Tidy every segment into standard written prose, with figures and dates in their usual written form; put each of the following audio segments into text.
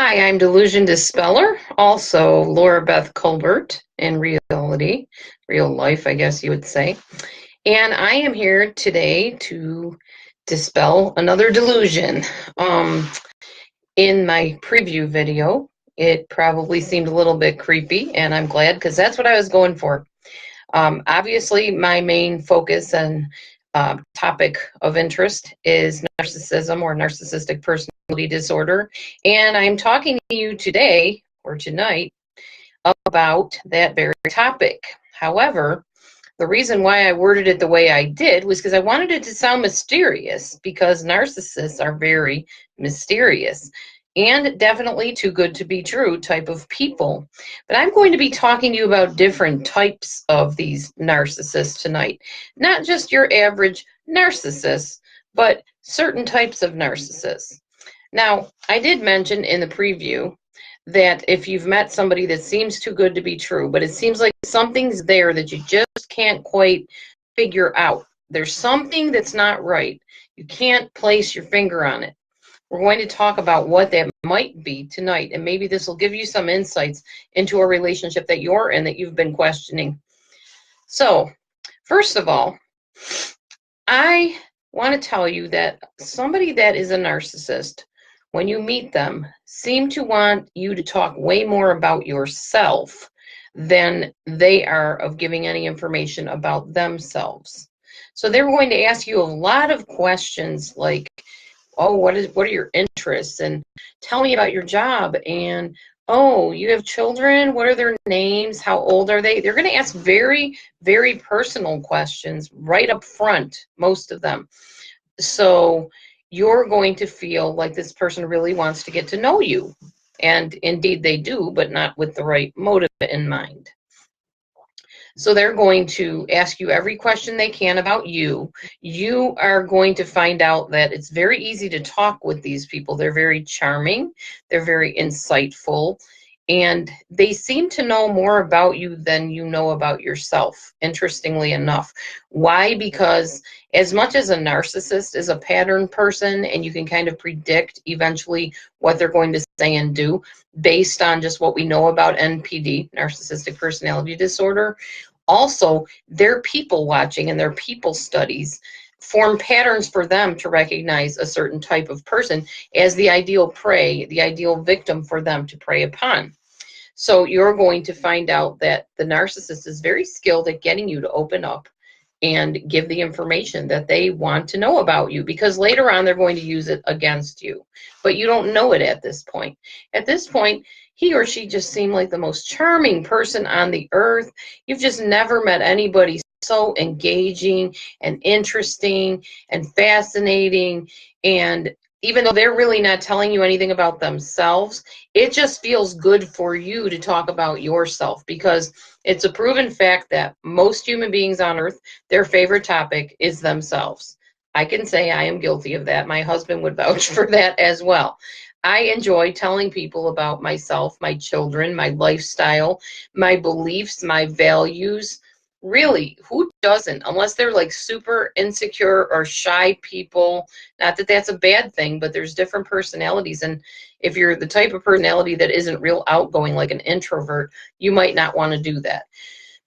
Hi, I'm Delusion Dispeller, also Laura Beth Colbert in reality, real life, I guess you would say. And I am here today to dispel another delusion. In my preview video, it probably seemed a little bit creepy, and I'm glad because that's what I was going for. Obviously, my main focus and topic of interest is narcissism or narcissistic personality disorder. And I'm talking to you today or tonight about that very topic. However, the reason why I worded it the way I did was because I wanted it to sound mysterious, because narcissists are very mysterious and definitely too good to be true type of people. But I'm going to be talking to you about different types of these narcissists tonight. Not just your average narcissist, but certain types of narcissists. Now, I did mention in the preview that if you've met somebody that seems too good to be true, but it seems like something's there that you just can't quite figure out. There's something that's not right. You can't place your finger on it. We're going to talk about what that might be tonight, and maybe this will give you some insights into a relationship that you're in that you've been questioning. So, first of all, I want to tell you that somebody that is a narcissist, when you meet them, seem to want you to talk way more about yourself than they are of giving any information about themselves. So they're going to ask you a lot of questions like, oh, what are your interests? And tell me about your job. And, oh, you have children? What are their names? How old are they? They're going to ask very, very personal questions right up front, most of them. So you're going to feel like this person really wants to get to know you. And indeed they do, but not with the right motive in mind. So they're going to ask you every question they can about you. You are going to find out that it's very easy to talk with these people. They're very charming. They're very insightful. And they seem to know more about you than you know about yourself, interestingly enough. Why? Because as much as a narcissist is a pattern person, and you can kind of predict eventually what they're going to say and do based on just what we know about NPD, narcissistic personality disorder, also their people watching and their people studies form patterns for them to recognize a certain type of person as the ideal prey, the ideal victim for them to prey upon. So you're going to find out that the narcissist is very skilled at getting you to open up and give the information that they want to know about you, because later on they're going to use it against you. But you don't know it at this point. At this point, he or she just seemed like the most charming person on the earth. You've just never met anybody so engaging and interesting and fascinating. And even though they're really not telling you anything about themselves, it just feels good for you to talk about yourself, because it's a proven fact that most human beings on earth, their favorite topic is themselves. I can say I am guilty of that. My husband would vouch for that as well. I enjoy telling people about myself, my children, my lifestyle, my beliefs, my values. Really, who doesn't? Unless they're like super insecure or shy people. Not that that's a bad thing, but there's different personalities. And if you're the type of personality that isn't real outgoing, like an introvert, you might not want to do that.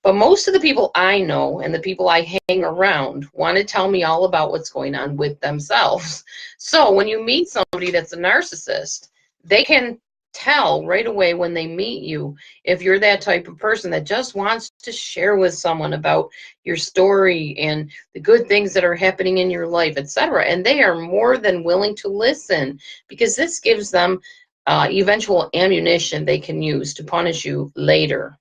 But most of the people I know and the people I hang around want to tell me all about what's going on with themselves. So when you meet somebody that's a narcissist, they can tell right away when they meet you if you're that type of person that just wants to share with someone about your story and the good things that are happening in your life, etc. And they are more than willing to listen, because this gives them eventual ammunition they can use to punish you later.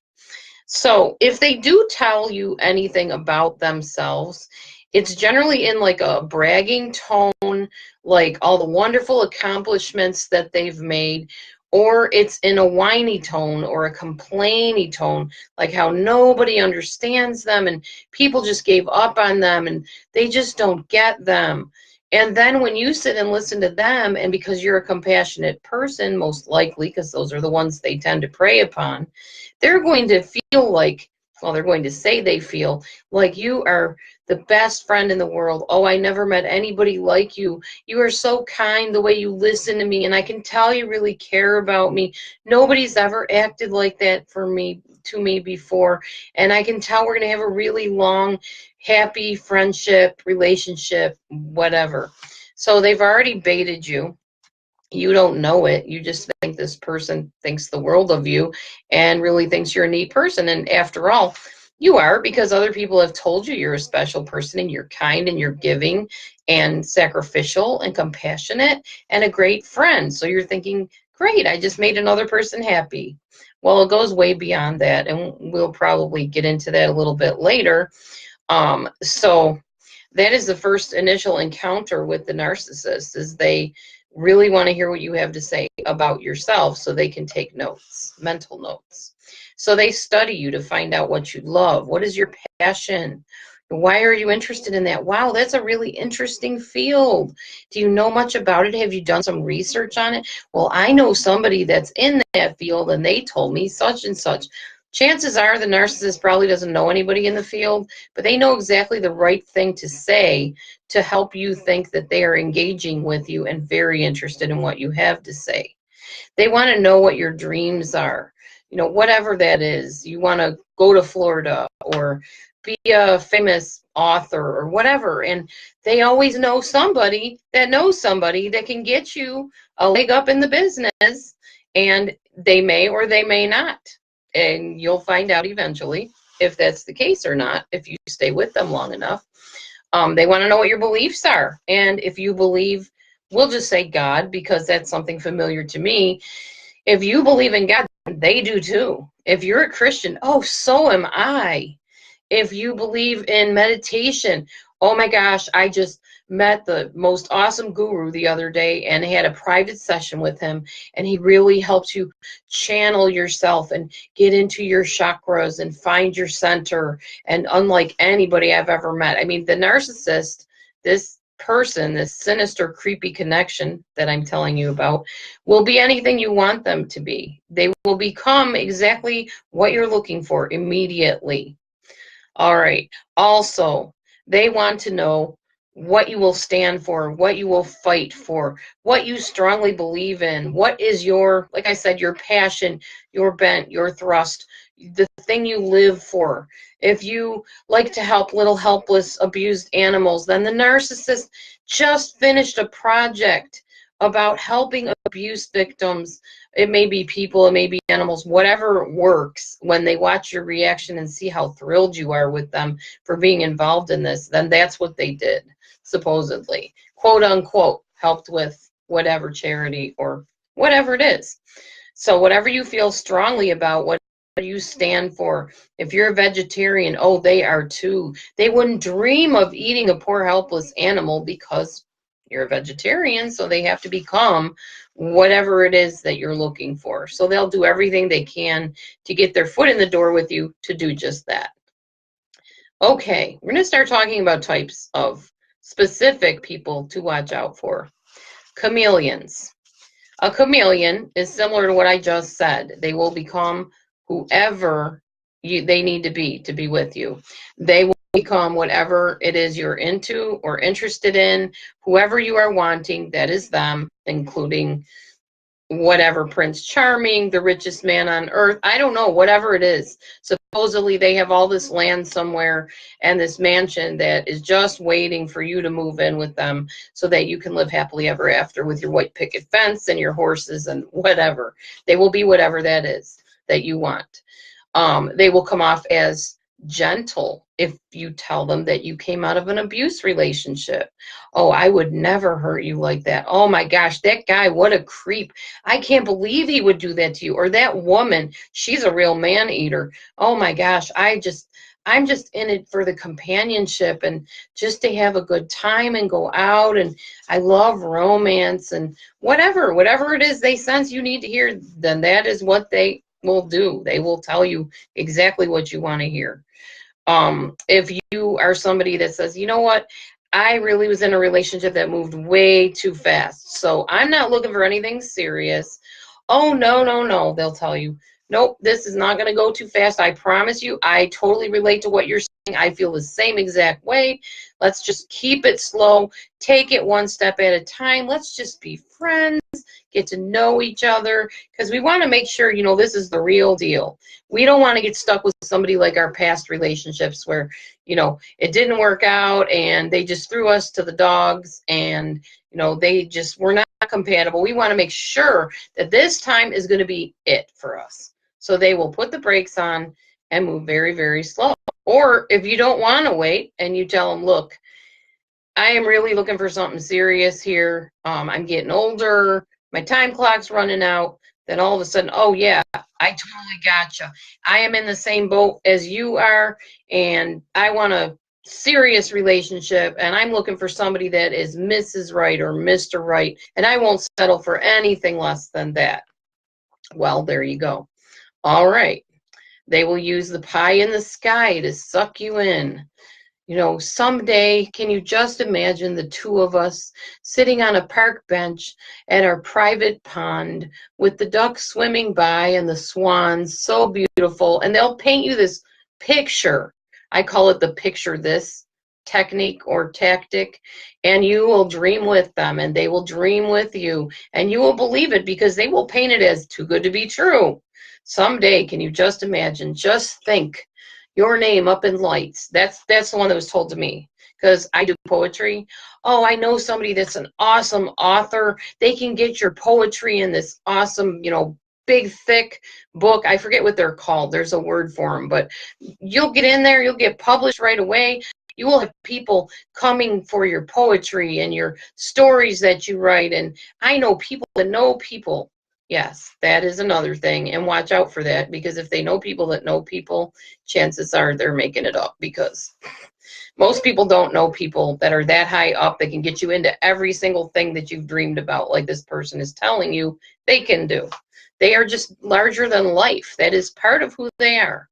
So if they do tell you anything about themselves, it's generally in like a bragging tone, like all the wonderful accomplishments that they've made, or it's in a whiny tone or a complainy tone, like how nobody understands them and people just gave up on them and they just don't get them. And then when you sit and listen to them, and because you're a compassionate person, most likely, because those are the ones they tend to prey upon, they're going to feel like Well, they're going to say they feel like you are the best friend in the world. Oh, I never met anybody like you. You are so kind the way you listen to me, and I can tell you really care about me. Nobody's ever acted like that to me before, and I can tell we're going to have a really long, happy friendship, relationship, whatever. So they've already baited you. You don't know it. You just think this person thinks the world of you and really thinks you're a neat person. And after all, you are, because other people have told you you're a special person and you're kind and you're giving and sacrificial and compassionate and a great friend. So you're thinking, great, I just made another person happy. Well, it goes way beyond that, and we'll probably get into that a little bit later. So that is the first initial encounter with the narcissist, is they really want to hear what you have to say about yourself so they can take notes, mental notes. So they study you to find out what you love. What is your passion? Why are you interested in that? Wow, that's a really interesting field. Do you know much about it? Have you done some research on it? Well, I know somebody that's in that field and they told me such and such. Chances are the narcissist probably doesn't know anybody in the field, but they know exactly the right thing to say to help you think that they are engaging with you and very interested in what you have to say. They want to know what your dreams are, whatever that is. You want to go to Florida or be a famous author or whatever. And they always know somebody that knows somebody that can get you a leg up in the business, and they may or they may not. And you'll find out eventually if that's the case or not, if you stay with them long enough. They want to know what your beliefs are. And if you believe, we'll just say God, because that's something familiar to me. If you believe in God, they do too. If you're a Christian, oh, so am I. If you believe in meditation, oh my gosh, I just met the most awesome guru the other day and had a private session with him, and he really helps you channel yourself and get into your chakras and find your center. And unlike anybody I've ever met, I mean, the narcissist, this person, this sinister, creepy connection that I'm telling you about, will be anything you want them to be. They will become exactly what you're looking for immediately. All right. Also, they want to know what you will stand for, what you will fight for, what you strongly believe in, what is your, like I said, your passion, your bent, your thrust, the thing you live for. If you like to help little helpless abused animals, then the narcissist just finished a project about helping abuse victims. It may be people, it may be animals, whatever works. When they watch your reaction and see how thrilled you are with them for being involved in this, then that's what they did, supposedly. Quote unquote, helped with whatever charity or whatever it is. So whatever you feel strongly about, what you stand for. If you're a vegetarian, oh, they are too. They wouldn't dream of eating a poor helpless animal because you're a vegetarian, so they have to become whatever it is that you're looking for. So they'll do everything they can to get their foot in the door with you to do just that. Okay, we're going to start talking about types of specific people to watch out for. Chameleons. A chameleon is similar to what I just said. They will become whoever they need to be with you. They will become whatever it is you're into or interested in. Whoever you are wanting, that is them, including whatever Prince Charming, the richest man on earth. I don't know, whatever it is. Supposedly they have all this land somewhere and this mansion that is just waiting for you to move in with them so that you can live happily ever after with your white picket fence and your horses and whatever. They will be whatever that is that you want. They will come off as gentle if you tell them that you came out of an abuse relationship. Oh, I would never hurt you like that. Oh my gosh, that guy, what a creep. I can't believe he would do that to you. Or that woman, she's a real man eater. Oh my gosh, I'm just in it for the companionship and just to have a good time and go out, and I love romance and whatever it is they sense you need to hear, then that is what they will do. They will tell you exactly what you want to hear. If you are somebody that says, you know what, I really was in a relationship that moved way too fast, so I'm not looking for anything serious. Oh, no, they'll tell you. nope, this is not going to go too fast. I promise you, I totally relate to what you're saying. I feel the same exact way. Let's just keep it slow. Take it one step at a time. Let's just be friends, get to know each other, because we want to make sure, you know, this is the real deal. We don't want to get stuck with somebody like our past relationships where, you know, it didn't work out and they just threw us to the dogs and, you know, they just were not compatible. We want to make sure that this time is going to be it for us. So they will put the brakes on and move very, very slow. Or if you don't want to wait and you tell them, look, I am really looking for something serious here. I'm getting older. My time clock's running out. Then all of a sudden, oh yeah, I totally gotcha. I am in the same boat as you are, and I want a serious relationship, and I'm looking for somebody that is Mrs. Right or Mr. Right, and I won't settle for anything less than that. Well, there you go. All right. They will use the pie in the sky to suck you in. You know, someday, can you just imagine the two of us sitting on a park bench at our private pond with the ducks swimming by and the swans so beautiful, and they'll paint you this picture. I call it the picture this technique or tactic, and you will dream with them and they will dream with you and you will believe it because they will paint it as too good to be true. Someday, can you just imagine, just think your name up in lights. That's the one that was told to me because I do poetry. Oh, I know somebody that's an awesome author. They can get your poetry in this awesome, you know, big, thick book. I forget what they're called. There's a word for them, but you'll get in there. You'll get published right away. You will have people coming for your poetry and your stories that you write. And I know people that know people. Yes, that is another thing. And watch out for that because if they know people that know people, chances are they're making it up because most people don't know people that are that high up that can get you into every single thing that you've dreamed about, like this person is telling you they can do. They are just larger than life. That is part of who they are.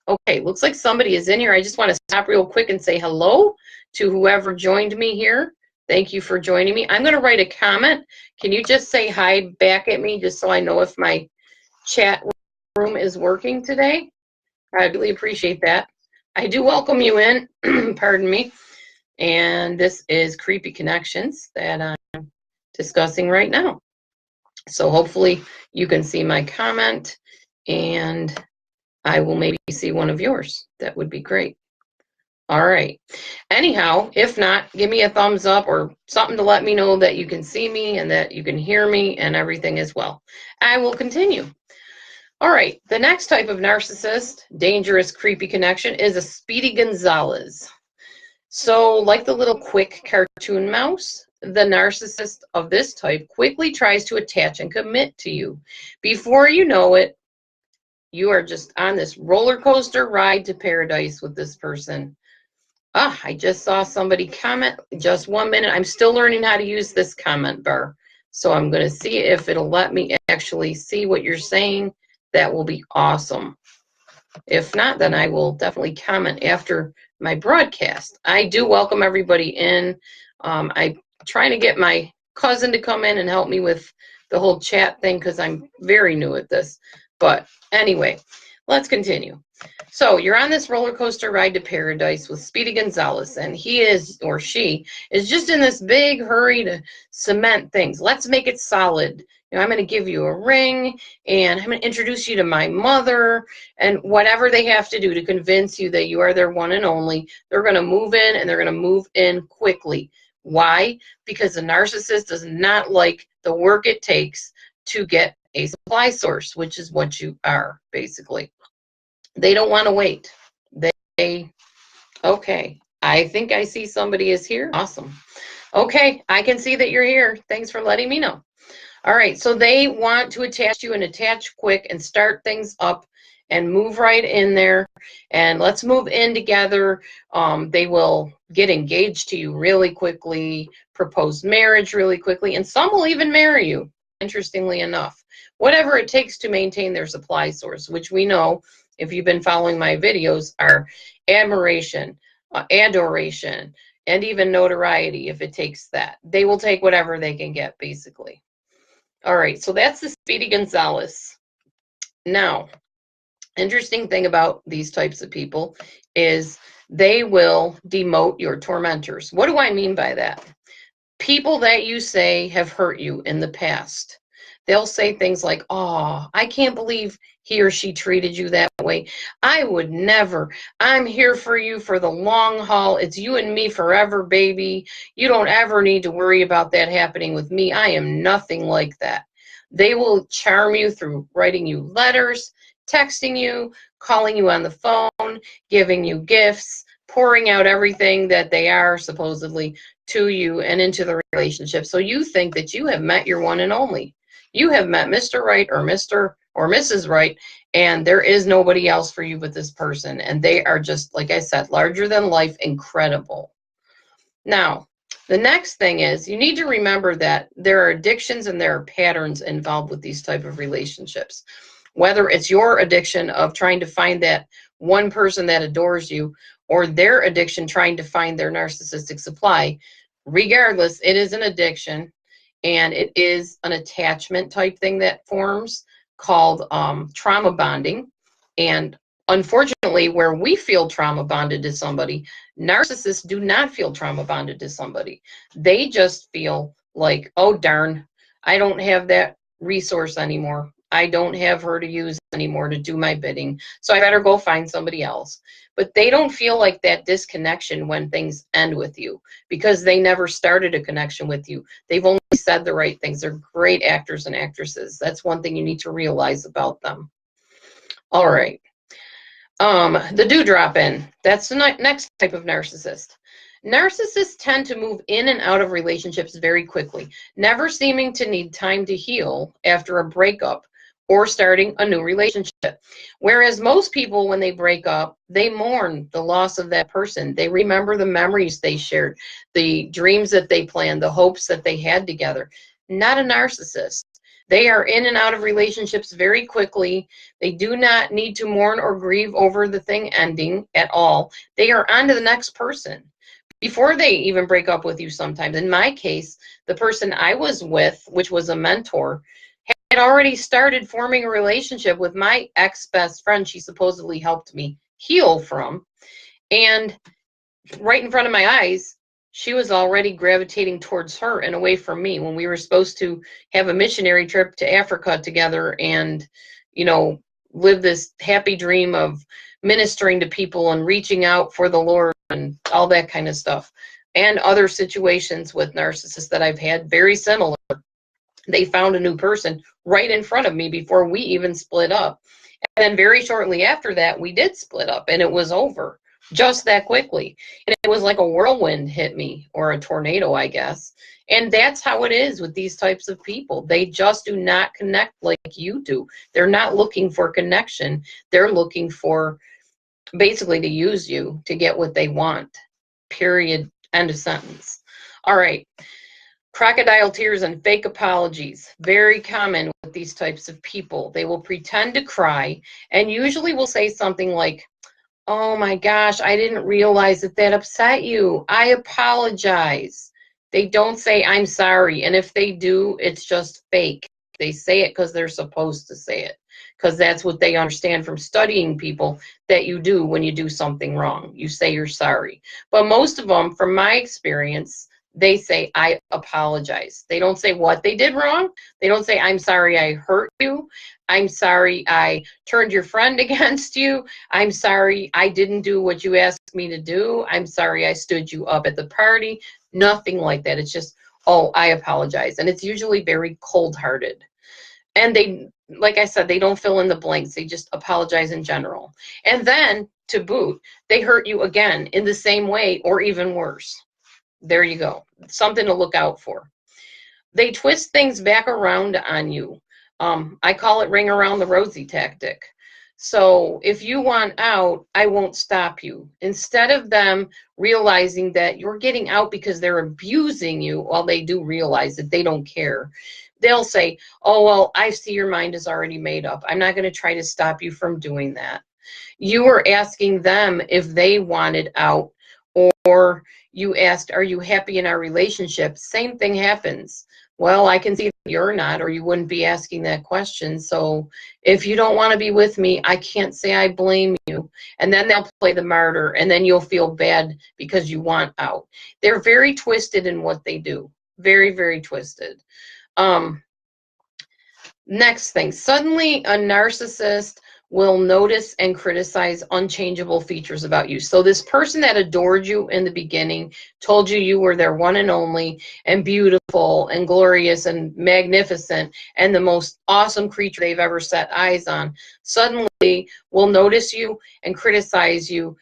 Okay, looks like somebody is in here. I just want to stop real quick and say hello to whoever joined me here. Thank you for joining me. I'm going to write a comment. Can you just say hi back at me just so I know if my chat room is working today? I really appreciate that. I do welcome you in, pardon me. And this is Creepy Connections that I'm discussing right now. So hopefully you can see my comment and I will maybe see one of yours. That would be great. All right. Anyhow, if not, give me a thumbs up or something to let me know that you can see me and that you can hear me and everything as well. I will continue. All right. The next type of narcissist, dangerous, creepy connection is a Speedy Gonzalez. So like the little quick cartoon mouse, the narcissist of this type quickly tries to attach and commit to you. Before you know it, you are just on this roller coaster ride to paradise with this person. I just saw somebody comment. Just 1 minute. I'm still learning how to use this comment bar. So I'm going to see if it'll let me actually see what you're saying. That will be awesome. If not, then I will definitely comment after my broadcast. I do welcome everybody in. I'm trying to get my cousin to come in and help me with the whole chat thing because I'm very new at this. But anyway, let's continue. So you're on this roller coaster ride to paradise with Speedy Gonzalez, and he is, or she, is just in this big hurry to cement things. Let's make it solid. You know, I'm going to give you a ring, and I'm going to introduce you to my mother, and whatever they have to do to convince you that you are their one and only, they're going to move in, and they're going to move in quickly. Why? Because the narcissist does not like the work it takes to get a supply source, which is what you are, basically. They don't want to wait. Okay. I think I see somebody is here. Awesome. Okay, I can see that you're here. Thanks for letting me know. All right, so they want to attach you and attach quick and start things up and move right in there. And let's move in together. They will get engaged to you really quickly, propose marriage really quickly, and some will even marry you, interestingly enough. Whatever it takes to maintain their supply source, which we know, if you've been following my videos, are admiration, adoration, and even notoriety if it takes that. They will take whatever they can get, basically. All right, so that's the Speedy Gonzalez. Now, interesting thing about these types of people is they will demote your tormentors. What do I mean by that? People that you say have hurt you in the past. They'll say things like, "Oh, I can't believe he or she treated you that way. I would never. I'm here for you for the long haul. It's you and me forever, baby. You don't ever need to worry about that happening with me. I am nothing like that." They will charm you through writing you letters, texting you, calling you on the phone, giving you gifts, pouring out everything that they are supposedly to you and into the relationship. So you think that you have met your one and only. You have met Mr. Right or Mr. or Mrs. Right, and there is nobody else for you but this person. And they are just, like I said, larger than life, incredible. Now, the next thing is you need to remember that there are addictions and there are patterns involved with these type of relationships. Whether it's your addiction of trying to find that one person that adores you or their addiction trying to find their narcissistic supply, regardless, it is an addiction and it is an attachment type thing that forms called trauma bonding. And unfortunately, where we feel trauma bonded to somebody, narcissists do not feel trauma bonded to somebody. They just feel like, oh, darn, I don't have that resource anymore. I don't have her to use anymore to do my bidding. So I better go find somebody else. But they don't feel like that disconnection when things end with you because they never started a connection with you. They've only said the right things. They're great actors and actresses. That's one thing you need to realize about them. All right. The dewdrop in. That's the next type of narcissist. Narcissists tend to move in and out of relationships very quickly, never seeming to need time to heal after a breakup or starting a new relationship. Whereas most people, when they break up, they mourn the loss of that person. They remember the memories they shared, the dreams that they planned, the hopes that they had together. Not a narcissist. They are in and out of relationships very quickly. They do not need to mourn or grieve over the thing ending at all. They are on to the next person before they even break up with you sometimes. In my case, the person I was with, which was a mentor, had already started forming a relationship with my ex-best friend she supposedly helped me heal from. And right in front of my eyes, she was already gravitating towards her and away from me when we were supposed to have a missionary trip to Africa together and, live this happy dream of ministering to people and reaching out for the Lord and all that kind of stuff. And other situations with narcissists that I've had very similar. They found a new person right in front of me before we even split up. And then very shortly after that, we did split up and it was over just that quickly. And it was like a whirlwind hit me, or a tornado, I guess. And that's how it is with these types of people. They just do not connect like you do. They're not looking for connection. They're looking for basically to use you to get what they want. Period. End of sentence. All right. Crocodile tears and fake apologies. Very common with these types of people. They will pretend to cry and usually will say something like, "Oh my gosh, I didn't realize that upset you. I apologize." They don't say, "I'm sorry." And if they do, it's just fake. They say it because they're supposed to say it, because that's what they understand from studying people that you do when you do something wrong. You say you're sorry. But most of them, from my experience, they say, "I apologize." They don't say what they did wrong. They don't say, "I'm sorry I hurt you. I'm sorry I turned your friend against you. I'm sorry I didn't do what you asked me to do. I'm sorry I stood you up at the party." Nothing like that. It's just, "Oh, I apologize." And it's usually very cold-hearted. And they, like I said, they don't fill in the blanks. They just apologize in general. And then, to boot, they hurt you again in the same way or even worse. There you go. Something to look out for. They twist things back around on you. I call it ring around the rosy tactic. So if you want out, I won't stop you. Instead of them realizing that you're getting out because they're abusing you, while they do realize that they don't care, they'll say, "Oh, well, I see your mind is already made up. I'm not going to try to stop you from doing that." You were asking them if they wanted out, or you asked, "Are you happy in our relationship?" Same thing happens. Well, I can see that you're not, or you wouldn't be asking that question. So if you don't want to be with me, I can't say I blame you. And then they'll play the martyr, and then you'll feel bad because you want out. They're very twisted in what they do. Very, very twisted. Um, Next thing, suddenly a narcissist will notice and criticize unchangeable features about you. So this person that adored you in the beginning, told you you were their one and only and beautiful and glorious and magnificent and the most awesome creature they've ever set eyes on, suddenly will notice you and criticize you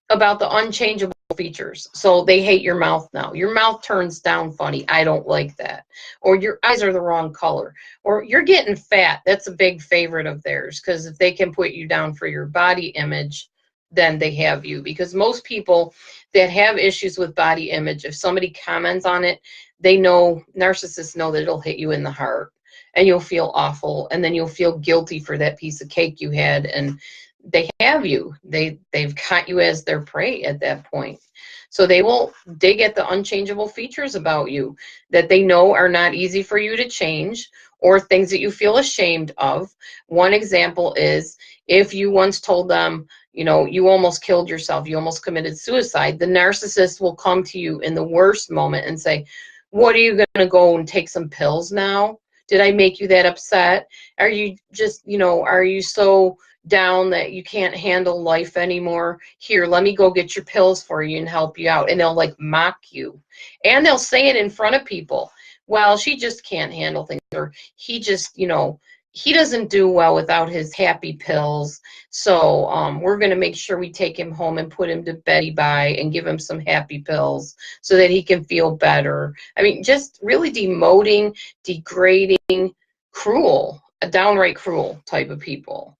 about the unchangeable features. So they hate your mouth now. Your mouth turns down funny. I don't like that. Or your eyes are the wrong color. Or you're getting fat. That's a big favorite of theirs, because if they can put you down for your body image, then they have you. Because most people that have issues with body image, if somebody comments on it, they know, narcissists know that it'll hit you in the heart and you'll feel awful, and then you'll feel guilty for that piece of cake you had, and they have you. They've caught you as their prey at that point. So they will dig at the unchangeable features about you that they know are not easy for you to change, or things that you feel ashamed of. One example is if you once told them, you know, you almost killed yourself, you almost committed suicide, the narcissist will come to you in the worst moment and say, what, are you going to go and take some pills now? Did I make you that upset? Are you just, you know, are you so down that you can't handle life anymore? Here, let me go get your pills for you and help you out. And they'll like mock you. And they'll say it in front of people. Well, she just can't handle things, or he just, you know, he doesn't do well without his happy pills. So we're going to make sure we take him home and put him to bed by and give him some happy pills so that he can feel better. I mean, just really demoting, degrading, cruel, a downright cruel type of people.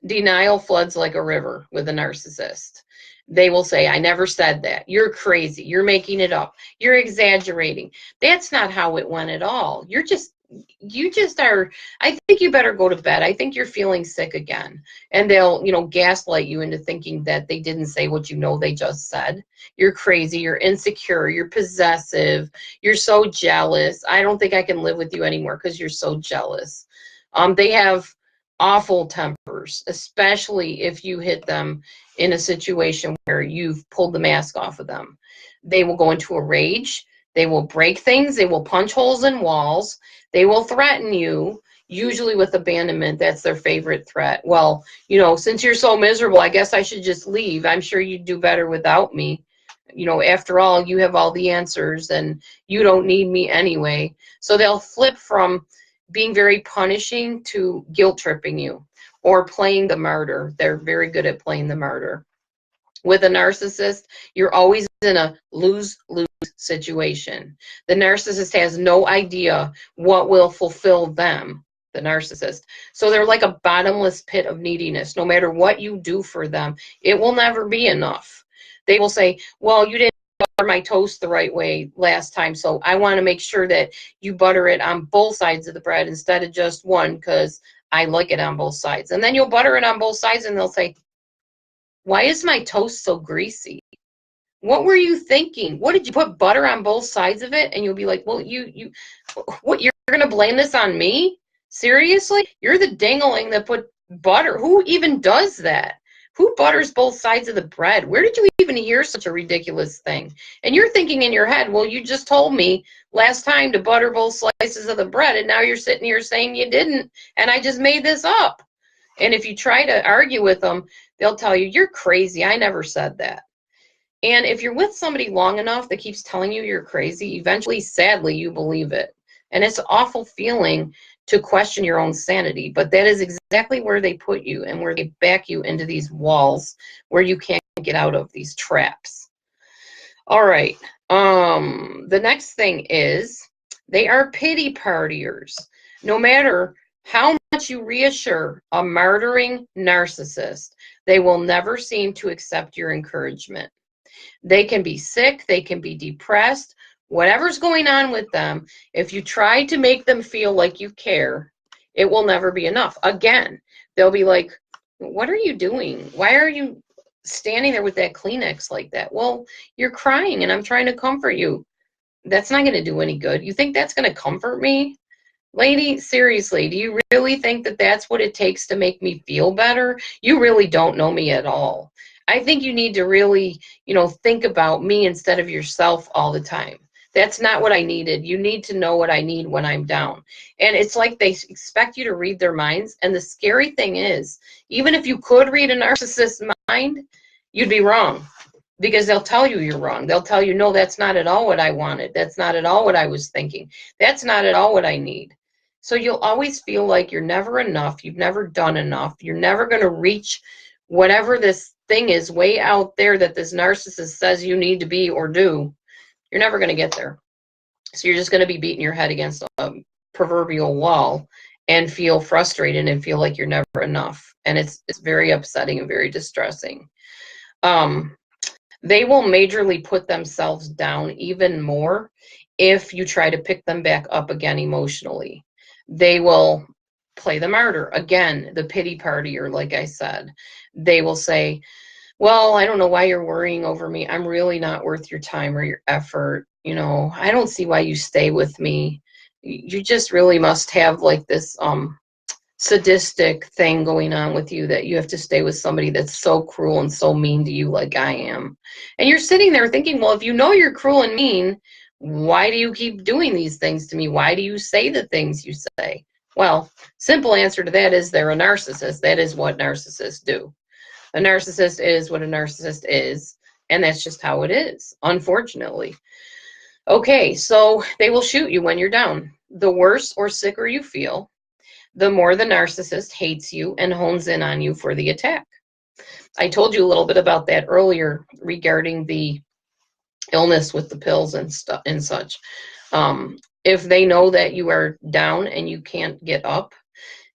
Denial floods like a river with a narcissist. They will say, I never said that. You're crazy. You're making it up. You're exaggerating. That's not how it went at all. You just are, I think you better go to bed. I think you're feeling sick again. And they'll, you know, gaslight you into thinking that they didn't say what you know they just said. You're crazy. You're insecure. You're possessive. You're so jealous. I don't think I can live with you anymore because you're so jealous. They have awful tempers, especially if you hit them in a situation where you've pulled the mask off of them. They will go into a rage. They will break things. They will punch holes in walls. They will threaten you, usually with abandonment. That's their favorite threat. Well, you know, since you're so miserable, I guess I should just leave. I'm sure you'd do better without me. You know, after all, you have all the answers and you don't need me anyway. So they'll flip from being very punishing to guilt tripping you, or playing the martyr. They're very good at playing the martyr. With a narcissist, you're always in a lose-lose situation. The narcissist has no idea what will fulfill them, the narcissist. So they're like a bottomless pit of neediness. No matter what you do for them, it will never be enough. They will say, well, you didn't butter my toast the right way last time, so I want to make sure that you butter it on both sides of the bread instead of just one, because I like it on both sides. And then you'll butter it on both sides and they'll say, why is my toast so greasy? What were you thinking? What did you put butter on both sides of it? And you'll be like, well, what, you're going to blame this on me? Seriously? You're the dingling that put butter. Who even does that? Who butters both sides of the bread? Where did you even hear such a ridiculous thing? And you're thinking in your head, well, you just told me last time to butter both slices of the bread, and now you're sitting here saying you didn't, and I just made this up. And if you try to argue with them, they'll tell you, you're crazy. I never said that. And if you're with somebody long enough that keeps telling you you're crazy, eventually, sadly, you believe it. And it's an awful feeling to question your own sanity. But that is exactly where they put you, and where they back you into these walls where you can't get out of, these traps. All right. The next thing is they are pity partiers. No matter how much you reassure a martyring narcissist, they will never seem to accept your encouragement. They can be sick, they can be depressed, whatever's going on with them. If you try to make them feel like you care, it will never be enough. Again, they'll be like, what are you doing? Why are you standing there with that Kleenex like that? Well, you're crying and I'm trying to comfort you. That's not going to do any good. You think that's going to comfort me? Lady, seriously, do you really think that that's what it takes to make me feel better? You really don't know me at all. I think you need to really, think about me instead of yourself all the time. That's not what I needed. You need to know what I need when I'm down. And it's like they expect you to read their minds. And the scary thing is, even if you could read a narcissist's mind, you'd be wrong, because they'll tell you you're wrong. They'll tell you, no, that's not at all what I wanted. That's not at all what I was thinking. That's not at all what I need. So you'll always feel like you're never enough. You've never done enough. You're never going to reach whatever this thing is way out there that this narcissist says you need to be or do. You're never going to get there. So you're just going to be beating your head against a proverbial wall and feel frustrated and feel like you're never enough. And it's very upsetting and very distressing. They will majorly put themselves down even more if you try to pick them back up again emotionally. They will play the martyr. Again, the pity party, or like I said, they will say, well, I don't know why you're worrying over me. I'm really not worth your time or your effort. I don't see why you stay with me. You just really must have like this sadistic thing going on with you, that you have to stay with somebody that's so cruel and so mean to you like I am. And you're sitting there thinking, well, if you know you're cruel and mean, why do you keep doing these things to me? Why do you say the things you say? Well, simple answer to that is they're a narcissist. That is what narcissists do. A narcissist is what a narcissist is, and that's just how it is, unfortunately. Okay, so they will shoot you when you're down. The worse or sicker you feel, the more the narcissist hates you and hones in on you for the attack. I told you a little bit about that earlier regarding the illness with the pills and stuff and such. If they know that you are down and you can't get up,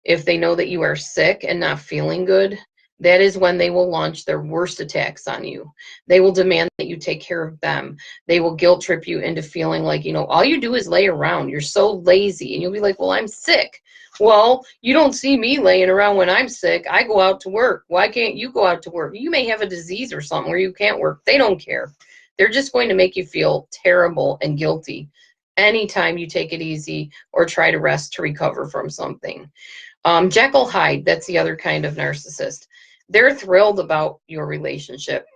if they know that you are sick and not feeling good, that is when they will launch their worst attacks on you. They will demand that you take care of them. They will guilt trip you into feeling like, all you do is lay around. You're so lazy. And you'll be like, well, I'm sick. Well, you don't see me laying around when I'm sick. I go out to work. Why can't you go out to work? You may have a disease or something where you can't work. They don't care. They're just going to make you feel terrible and guilty anytime you take it easy or try to rest to recover from something. Jekyll Hyde, that's the other kind of narcissist. They're thrilled about your relationship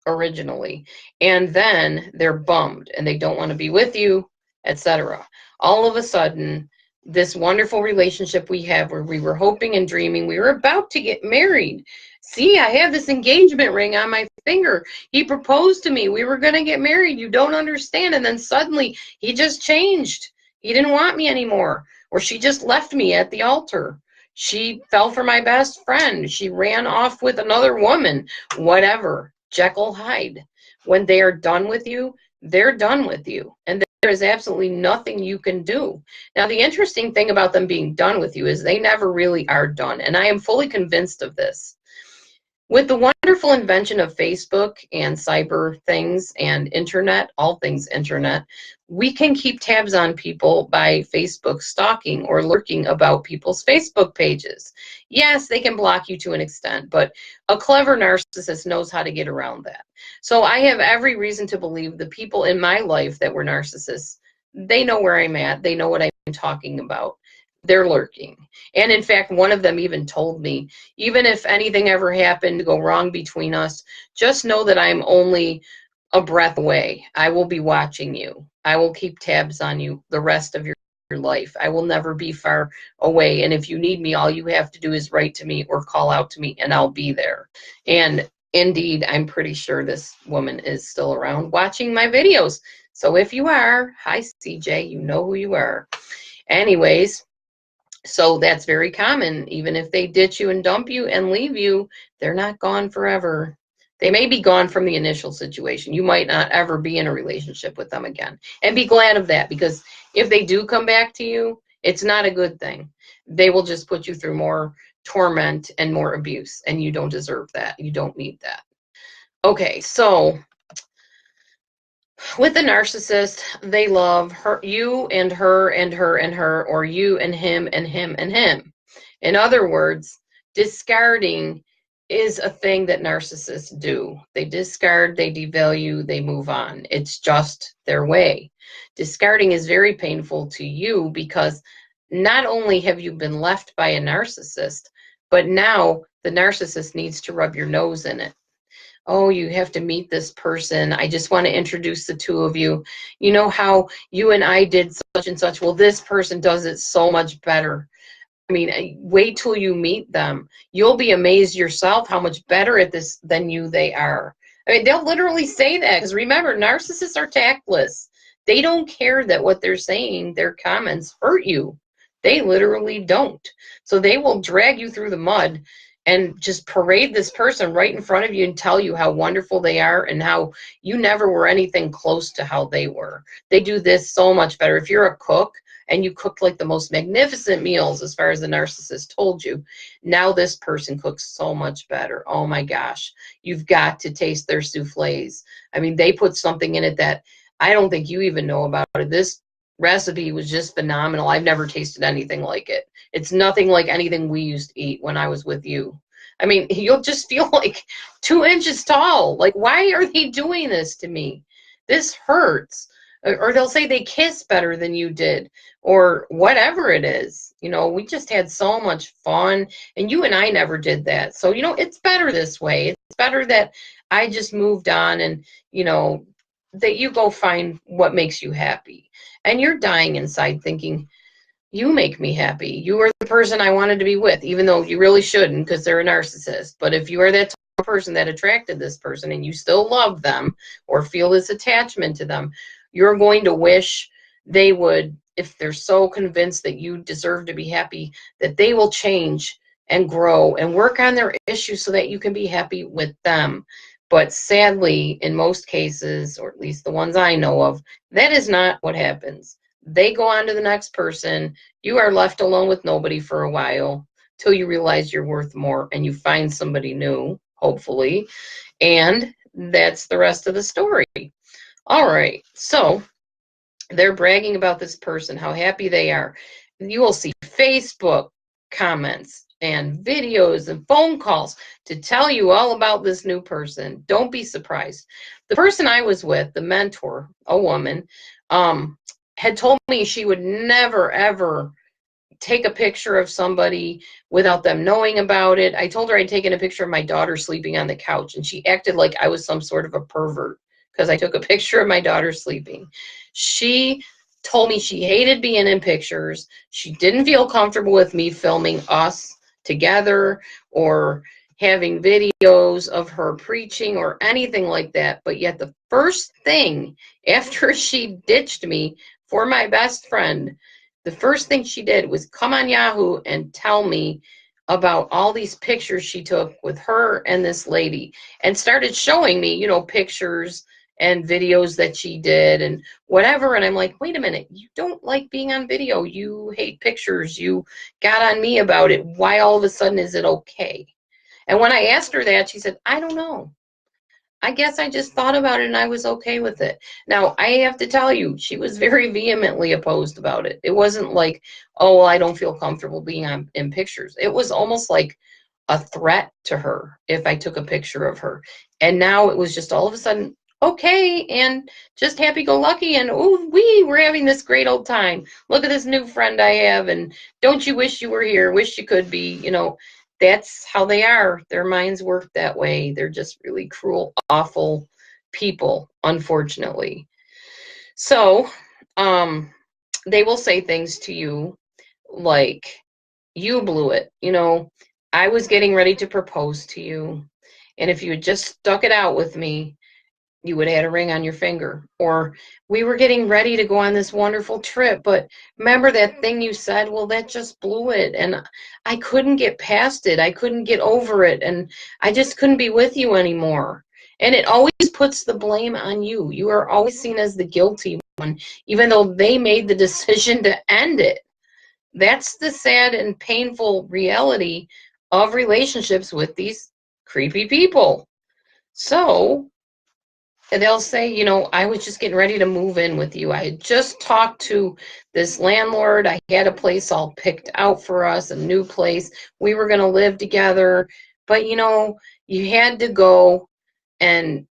originally, and then they're bummed and they don't want to be with you, etc. All of a sudden, this wonderful relationship we have, where we were hoping and dreaming, we were about to get married. See, I have this engagement ring on my finger. He proposed to me. We were going to get married. You don't understand. And then suddenly he just changed. He didn't want me anymore. Or she just left me at the altar. She fell for my best friend. She ran off with another woman. Whatever. Jekyll Hyde. When they are done with you, they're done with you. And there is absolutely nothing you can do. Now, the interesting thing about them being done with you is they never really are done. And I am fully convinced of this. With the wonderful invention of Facebook and cyber things and internet, all things internet, we can keep tabs on people by Facebook stalking or lurking about people's Facebook pages. Yes, they can block you to an extent, but a clever narcissist knows how to get around that. So I have every reason to believe the people in my life that were narcissists, they know where I'm at. They know what I'm talking about. They're lurking. And in fact, one of them even told me, even if anything ever happened to go wrong between us, just know that I'm only a breath away. I will be watching you. I will keep tabs on you the rest of your life. I will never be far away. And if you need me, all you have to do is write to me or call out to me and I'll be there. And indeed, I'm pretty sure this woman is still around watching my videos. So if you are, hi CJ, you know who you are. Anyways, so that's very common. Even if they ditch you and dump you and leave you, they're not gone forever. They may be gone from the initial situation. You might not ever be in a relationship with them again. And be glad of that, because if they do come back to you, it's not a good thing. They will just put you through more torment and more abuse, and you don't deserve that. You don't need that. Okay, so with the narcissist, they love you and her and her and her, or you and him and him and him. In other words, discarding is a thing that narcissists do. They discard, they devalue, they move on. It's just their way. Discarding is very painful to you because not only have you been left by a narcissist, but now the narcissist needs to rub your nose in it. Oh, you have to meet this person. I just want to introduce the two of you. You know how you and I did such and such? Well, this person does it so much better. I mean, wait till you meet them. You'll be amazed yourself how much better at this than you they are. I mean, they'll literally say that because remember, narcissists are tactless. They don't care that what they're saying, their comments hurt you. They literally don't. So they will drag you through the mud and just parade this person right in front of you and tell you how wonderful they are and how you never were anything close to how they were. They do this so much better. If you're a cook and you cooked like the most magnificent meals as far as the narcissist told you, now this person cooks so much better. Oh my gosh, you've got to taste their souffles. I mean, they put something in it that I don't think you even know about it. This recipe was just phenomenal. I've never tasted anything like it. It's nothing like anything we used to eat when I was with you. I mean, you'll just feel like 2 inches tall. Like, why are they doing this to me? This hurts. Or they'll say they kiss better than you did, or whatever it is. You know, we just had so much fun, and you and I never did that. So, you know, it's better this way. It's better that I just moved on and, you know, that you go find what makes you happy. And you're dying inside thinking, you make me happy. You are the person I wanted to be with, even though you really shouldn't because they're a narcissist. But if you are that type of person that attracted this person and you still love them or feel this attachment to them, you're going to wish they would, if they're so convinced that you deserve to be happy, that they will change and grow and work on their issues so that you can be happy with them. But sadly, in most cases, or at least the ones I know of, that is not what happens. They go on to the next person. You are left alone with nobody for a while till you realize you're worth more and you find somebody new, hopefully. And that's the rest of the story. All right. So they're bragging about this person, how happy they are. You will see Facebook comments and videos and phone calls to tell you all about this new person. Don't be surprised. The person I was with, the mentor, a woman, had told me she would never, ever take a picture of somebody without them knowing about it. I told her I'd taken a picture of my daughter sleeping on the couch, and she acted like I was some sort of a pervert because I took a picture of my daughter sleeping. She told me she hated being in pictures. She didn't feel comfortable with me filming us together or having videos of her preaching or anything like that. But yet the first thing after she ditched me for my best friend, the first thing she did was come on Yahoo and tell me about all these pictures she took with her and this lady and started showing me, you know, pictures and videos that she did and whatever. And I'm like, wait a minute, you don't like being on video. You hate pictures. You got on me about it. Why all of a sudden is it okay? And when I asked her that, she said, I don't know. I guess I just thought about it and I was okay with it. Now, I have to tell you, she was very vehemently opposed about it. It wasn't like, oh, well, I don't feel comfortable being in pictures. It was almost like a threat to her if I took a picture of her. And now it was just all of a sudden, okay, and just happy-go-lucky, and oh, we're having this great old time. Look at this new friend I have, and don't you wish you were here? Wish you could be, you know. That's how they are. Their minds work that way. They're just really cruel, awful people, unfortunately. So, they will say things to you like, you blew it. You know, I was getting ready to propose to you. And if you had just stuck it out with me, you would have had a ring on your finger. Or we were getting ready to go on this wonderful trip, but remember that thing you said? Well, that just blew it. And I couldn't get past it. I couldn't get over it. And I just couldn't be with you anymore. And it always puts the blame on you. You are always seen as the guilty one, even though they made the decision to end it. That's the sad and painful reality of relationships with these creepy people. So, and they'll say, you know, I was just getting ready to move in with you. I had just talked to this landlord. I had a place all picked out for us, a new place. We were going to live together. But, you know, you had to go and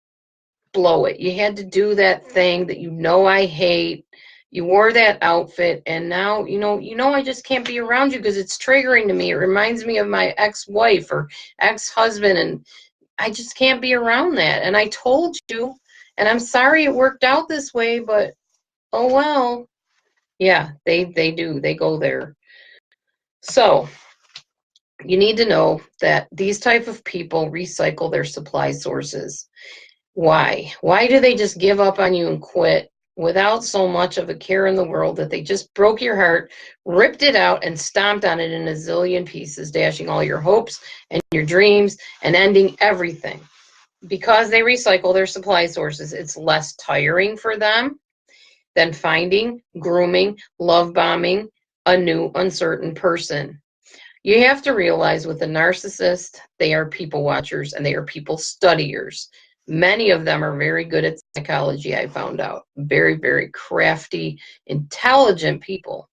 blow it. You had to do that thing that you know I hate. You wore that outfit, and now I just can't be around you because it's triggering to me. It reminds me of my ex-wife or ex-husband, and I just can't be around that. And I told you, and I'm sorry it worked out this way, but oh well. Yeah, they do. They go there. So you need to know that these type of people recycle their supply sources. Why? Why do they just give up on you and quit without so much of a care in the world that they just broke your heart, ripped it out, and stomped on it in a zillion pieces, dashing all your hopes and your dreams and ending everything? Because they recycle their supply sources, it's less tiring for them than finding, grooming, love bombing a new uncertain person. You have to realize with a narcissist, they are people watchers and they are people studiers. Many of them are very good at psychology, I found out. Very, very crafty, intelligent people.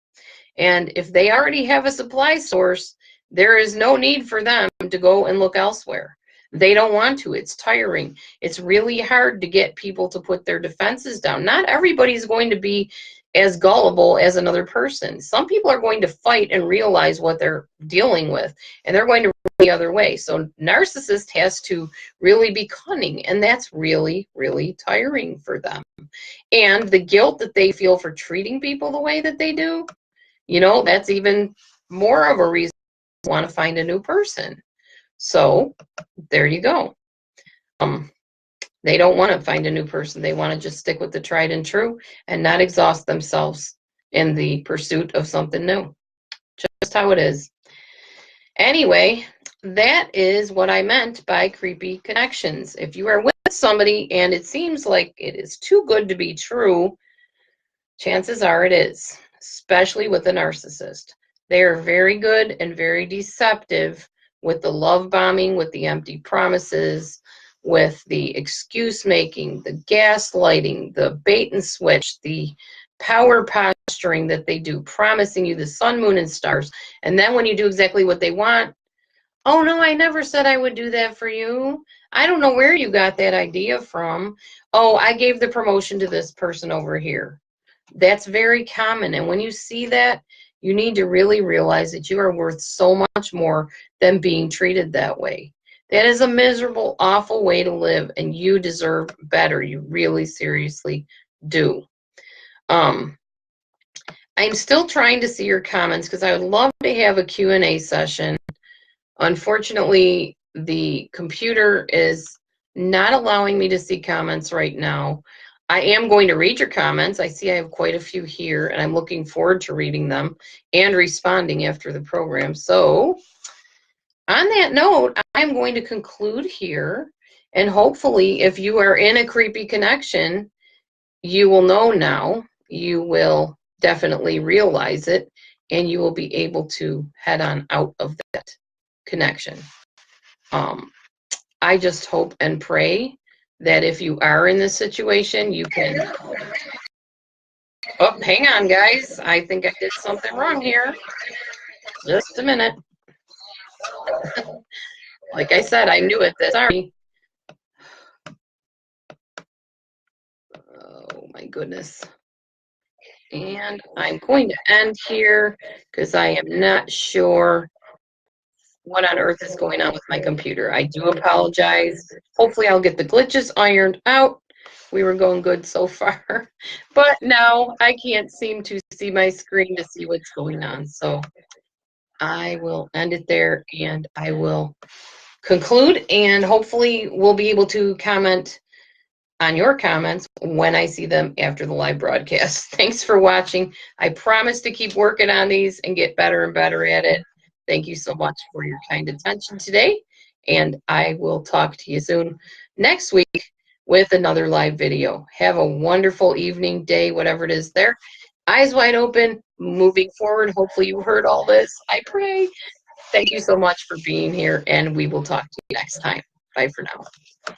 And if they already have a supply source, there is no need for them to go and look elsewhere. They don't want to. It's tiring. It's really hard to get people to put their defenses down. Not everybody's going to be as gullible as another person. Some people are going to fight and realize what they're dealing with, and they're going to run the other way. So narcissist has to really be cunning, and that's really, really tiring for them. And the guilt that they feel for treating people the way that they do, that's even more of a reason to want to find a new person. So there you go. They don't want to find a new person. They want to just stick with the tried and true and not exhaust themselves in the pursuit of something new. Just how it is. Anyway, that is what I meant by creepy connections. If you are with somebody and it seems like it is too good to be true, chances are it is, especially with a narcissist. They are very good and very deceptive with the love bombing, with the empty promises, with the excuse making, the gaslighting, the bait and switch, the power posturing that they do, promising you the sun, moon, and stars. And then when you do exactly what they want, oh no, I never said I would do that for you. I don't know where you got that idea from. Oh, I gave the promotion to this person over here. That's very common. And when you see that, you need to really realize that you are worth so much more than being treated that way. That is a miserable, awful way to live, and you deserve better. You really seriously do. I'm still trying to see your comments because I would love to have a Q&A session. Unfortunately, the computer is not allowing me to see comments right now. I am going to read your comments. I see I have quite a few here, and I'm looking forward to reading them and responding after the program. So on that note, I'm going to conclude here, and hopefully if you are in a creepy connection, you will know now. You will definitely realize it, and you will be able to head on out of that connection. I just hope and pray that if you are in this situation, you can... Oh, hang on, guys. I think I did something wrong here. Just a minute. Like I said, I knew it. Sorry. Oh, my goodness. And I'm going to end here because I am not sure what on earth is going on with my computer. I do apologize. Hopefully I'll get the glitches ironed out. We were going good so far. But now I can't seem to see my screen to see what's going on. So I will end it there, and I will conclude, and hopefully we'll be able to comment on your comments when I see them after the live broadcast. Thanks for watching. I promise to keep working on these and get better and better at it. Thank you so much for your kind attention today, and I will talk to you soon next week with another live video. Have a wonderful evening, day, whatever it is there. Eyes wide open, moving forward. Hopefully you heard all this. I pray. Thank you so much for being here, and we will talk to you next time. Bye for now.